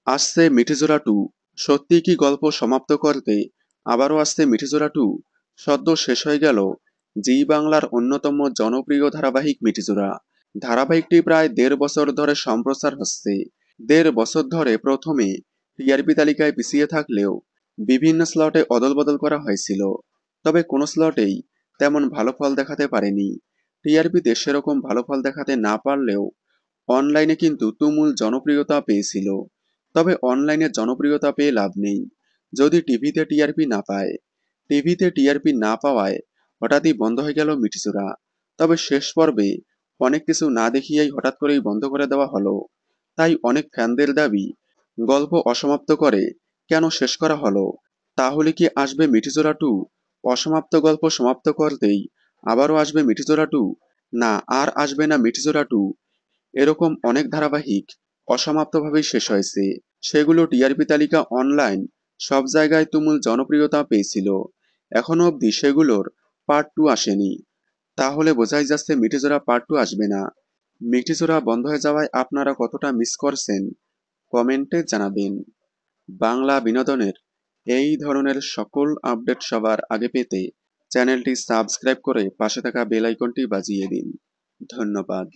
আসছে মিঠিজোড়া 2। সত্যিই কি গল্প সমাপ্ত করতে আবারও আসছে মিঠিজোড়া 2? সদ্য শেষ হয়ে গেল জি বাংলার অন্যতম জনপ্রিয় ধারাবাহিক মিঠিজোড়া। ধারাবাহিকটি প্রায় 1.5 বছর ধরে সম্প্রচার হচ্ছে। 1.5 বছর ধরে প্রথমে টিআরপি তালিকায় পিছিয়ে থাকলেও বিভিন্ন স্লটে অদলবদল করা হয়েছিল, তবে কোনো স্লটেই তেমন ভালো ফল দেখাতে পারেনি। টিআরপিতে সেরকম ভালো ফল দেখাতে না পারলেও অনলাইনে কিন্তু তুমুল জনপ্রিয়তা পেয়েছিল। তবে অনলাইনে জনপ্রিয়তা পেয়ে লাভ নেই যদি টিভিতে টিআরপি না পায়। টিভিতে টিআরপি না পাওয়ায় হঠাৎই বন্ধ হয়ে গেল মিঠিজোড়া। তবে শেষ পর্বে অনেক কিছু না দেখিয়েই হঠাৎ করেই বন্ধ করে দেওয়া হলো। তাই অনেক ফ্যানদের দাবি, গল্প অসমাপ্ত করে কেন শেষ করা হলো? তাহলে কি আসবে মিঠিজোড়া 2? অসমাপ্ত গল্প সমাপ্ত করতেই আবারও আসবে মিঠিজোড়া 2? না, আর আসবে না মিঠিজোড়া 2। এরকম অনেক ধারাবাহিক অসমাপ্তভাবেই শেষ হয়েছে। সেগুলো টিআরপি তালিকা, অনলাইন সব জায়গায় তুমুল জনপ্রিয়তা পেয়েছিল। এখনো অবধি সেগুলোর পার্ট 2 আসেনি। তাহলে বোঝাই যাচ্ছে মিঠিজোড়া পার্ট 2 আসবে না। মিঠিজোড়া বন্ধ হয়ে যাওয়ায় আপনারা কতটা মিস করছেন কমেন্টে জানাবেন। বাংলা বিনোদনের এই ধরনের সকল আপডেট সবার আগে পেতে চ্যানেলটি সাবস্ক্রাইব করে পাশে থাকা বেল আইকনটি বাজিয়ে দিন। ধন্যবাদ।